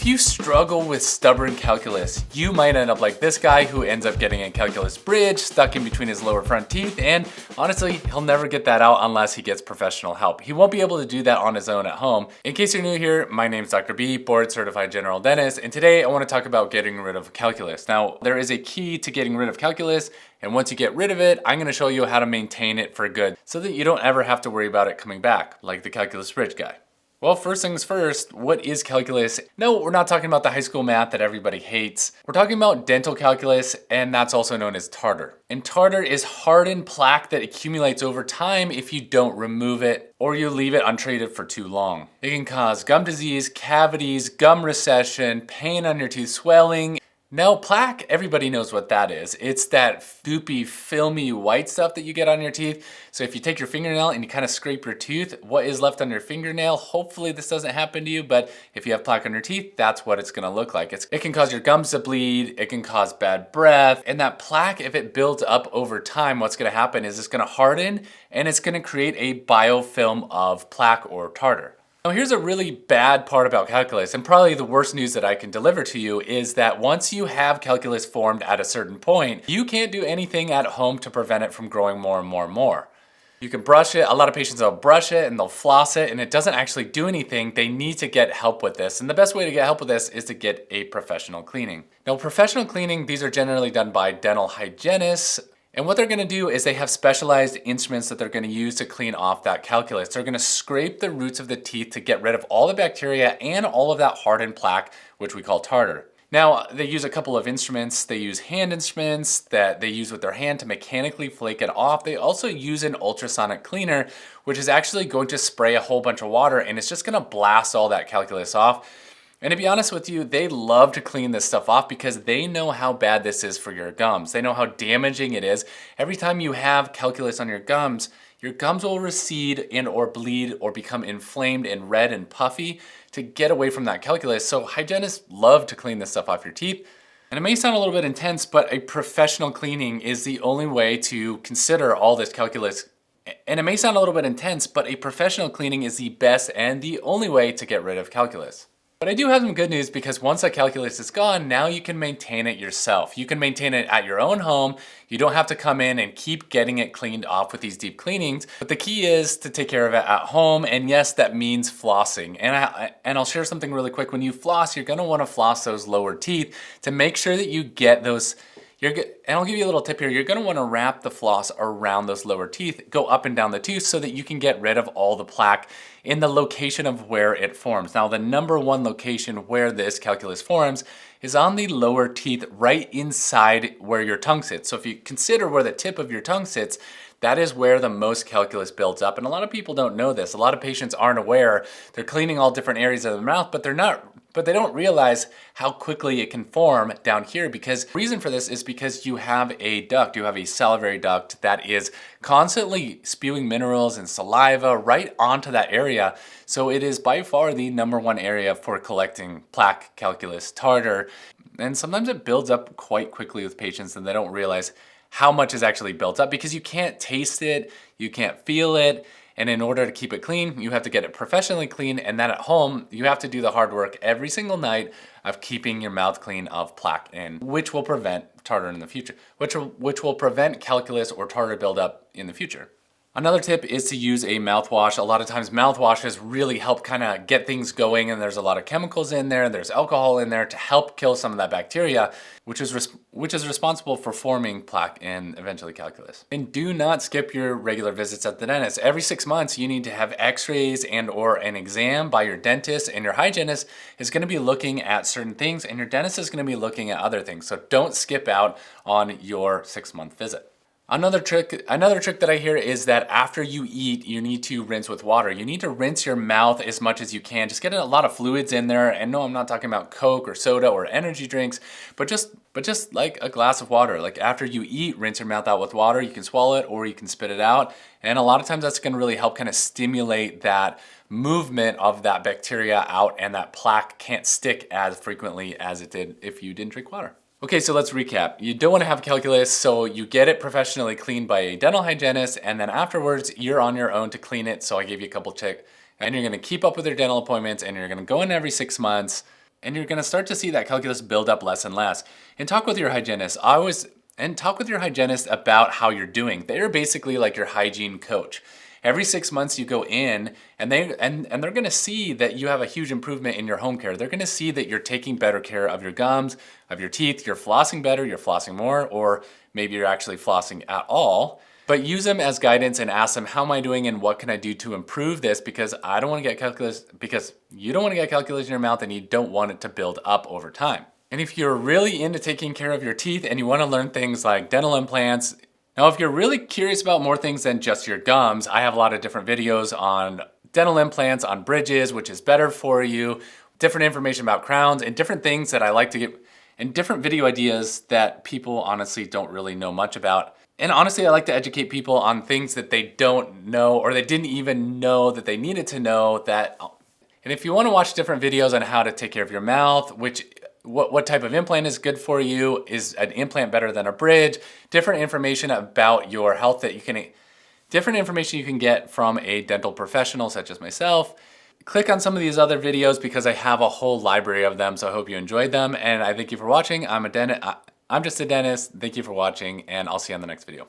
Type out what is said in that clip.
If you struggle with stubborn calculus, you might end up like this guy who ends up getting a calculus bridge stuck in between his lower front teeth, and honestly, he'll never get that out unless he gets professional help. He won't be able to do that on his own at home. In case you're new here, my name's Dr. B, board certified general dentist, and today I want to talk about getting rid of calculus. Now, there is a key to getting rid of calculus, and once you get rid of it, I'm going to show you how to maintain it for good so that you don't ever have to worry about it coming back, like the calculus bridge guy. Well, first things first, what is calculus? No, we're not talking about the high school math that everybody hates. We're talking about dental calculus, and that's also known as tartar. And tartar is hardened plaque that accumulates over time if you don't remove it or you leave it untreated for too long. It can cause gum disease, cavities, gum recession, pain on your tooth, swelling. Now, plaque, everybody knows what that is. It's that goopy, filmy white stuff that you get on your teeth. So if you take your fingernail and you kind of scrape your tooth, what is left on your fingernail, hopefully this doesn't happen to you, but if you have plaque on your teeth, that's what it's gonna look like. It can cause your gums to bleed, it can cause bad breath, and that plaque, if it builds up over time, what's gonna happen is it's gonna harden and it's gonna create a biofilm of plaque or tartar. Now here's a really bad part about calculus, and probably the worst news that I can deliver to you is that once you have calculus formed at a certain point, you can't do anything at home to prevent it from growing more and more and more. You can brush it, a lot of patients will brush it and they'll floss it and it doesn't actually do anything. They need to get help with this, and the best way to get help with this is to get a professional cleaning. Now professional cleaning, these are generally done by dental hygienists. And what they're gonna do is they have specialized instruments that they're gonna use to clean off that calculus. They're gonna scrape the roots of the teeth to get rid of all the bacteria and all of that hardened plaque, which we call tartar. Now, they use a couple of instruments. They use hand instruments that they use with their hand to mechanically flake it off. They also use an ultrasonic cleaner, which is actually going to spray a whole bunch of water and it's just gonna blast all that calculus off. And to be honest with you, they love to clean this stuff off because they know how bad this is for your gums. They know how damaging it is. Every time you have calculus on your gums will recede and or bleed or become inflamed and red and puffy to get away from that calculus. So hygienists love to clean this stuff off your teeth. And it may sound a little bit intense, but a professional cleaning is the only way to consider all this calculus. And it may sound a little bit intense, but a professional cleaning is the best and the only way to get rid of calculus. But I do have some good news because once that calculus is gone, now you can maintain it yourself. You can maintain it at your own home. You don't have to come in and keep getting it cleaned off with these deep cleanings. But the key is to take care of it at home. And yes, that means flossing. And I'll share something really quick. When you floss, you're gonna wanna floss those lower teeth to make sure that you get those. And I'll give you a little tip here. You're gonna wanna wrap the floss around those lower teeth, go up and down the tooth so that you can get rid of all the plaque in the location of where it forms. Now, the number one location where this calculus forms is on the lower teeth right inside where your tongue sits. So if you consider where the tip of your tongue sits, that is where the most calculus builds up. And a lot of people don't know this. A lot of patients aren't aware. They're cleaning all different areas of the mouth, but they don't realize how quickly it can form down here, because the reason for this is because you have a duct, you have a salivary duct that is constantly spewing minerals and saliva right onto that area. So it is by far the number one area for collecting plaque, calculus, tartar. And sometimes it builds up quite quickly with patients and they don't realize how much is actually built up because you can't taste it, you can't feel it. And in order to keep it clean, you have to get it professionally clean. And then at home, you have to do the hard work every single night of keeping your mouth clean of plaque, and which will prevent tartar in the future, which will prevent calculus or tartar buildup in the future. Another tip is to use a mouthwash. A lot of times mouthwashes really help kind of get things going, and there's a lot of chemicals in there, there's alcohol in there to help kill some of that bacteria, which is responsible for forming plaque and eventually calculus. And do not skip your regular visits at the dentist. Every 6 months you need to have x-rays and or an exam by your dentist, and your hygienist is gonna be looking at certain things and your dentist is gonna be looking at other things. So don't skip out on your 6-month visit. Another trick that I hear is that after you eat, you need to rinse with water. You need to rinse your mouth as much as you can. Just get a lot of fluids in there. And no, I'm not talking about Coke or soda or energy drinks, but just like a glass of water. Like after you eat, rinse your mouth out with water. You can swallow it or you can spit it out. And a lot of times that's gonna really help kind of stimulate that movement of that bacteria out, and that plaque can't stick as frequently as it did if you didn't drink water. Okay, so let's recap. You don't want to have calculus, so you get it professionally cleaned by a dental hygienist, and then afterwards you're on your own to clean it. So I gave you a couple tips, and you're going to keep up with your dental appointments, and you're going to go in every 6 months. and you're gonna start to see that calculus build up less and less. And talk with your hygienist. Talk with your hygienist about how you're doing. They're basically like your hygiene coach. Every 6 months you go in and they're gonna see that you have a huge improvement in your home care. They're gonna see that you're taking better care of your gums, of your teeth, you're flossing better, you're flossing more, or maybe you're actually flossing at all. But use them as guidance and ask them, how am I doing and what can I do to improve this? Because I don't wanna get calculus, because you don't wanna get calculus in your mouth and you don't want it to build up over time. And if you're really into taking care of your teeth and you wanna learn things like dental implants, now, if you're really curious about more things than just your gums, I have a lot of different videos on dental implants, on bridges, which is better for you, different information about crowns, and different things that I like to get, and different video ideas that people honestly don't really know much about. And honestly, I like to educate people on things that they don't know or they didn't even know that they needed to know that. And if you want to watch different videos on how to take care of your mouth, what type of implant is good for you, is an implant better than a bridge, different information about your health different information you can get from a dental professional such as myself. Click on some of these other videos because I have a whole library of them, so I hope you enjoyed them. And I thank you for watching. I'm just a dentist. Thank you for watching, and I'll see you on the next video.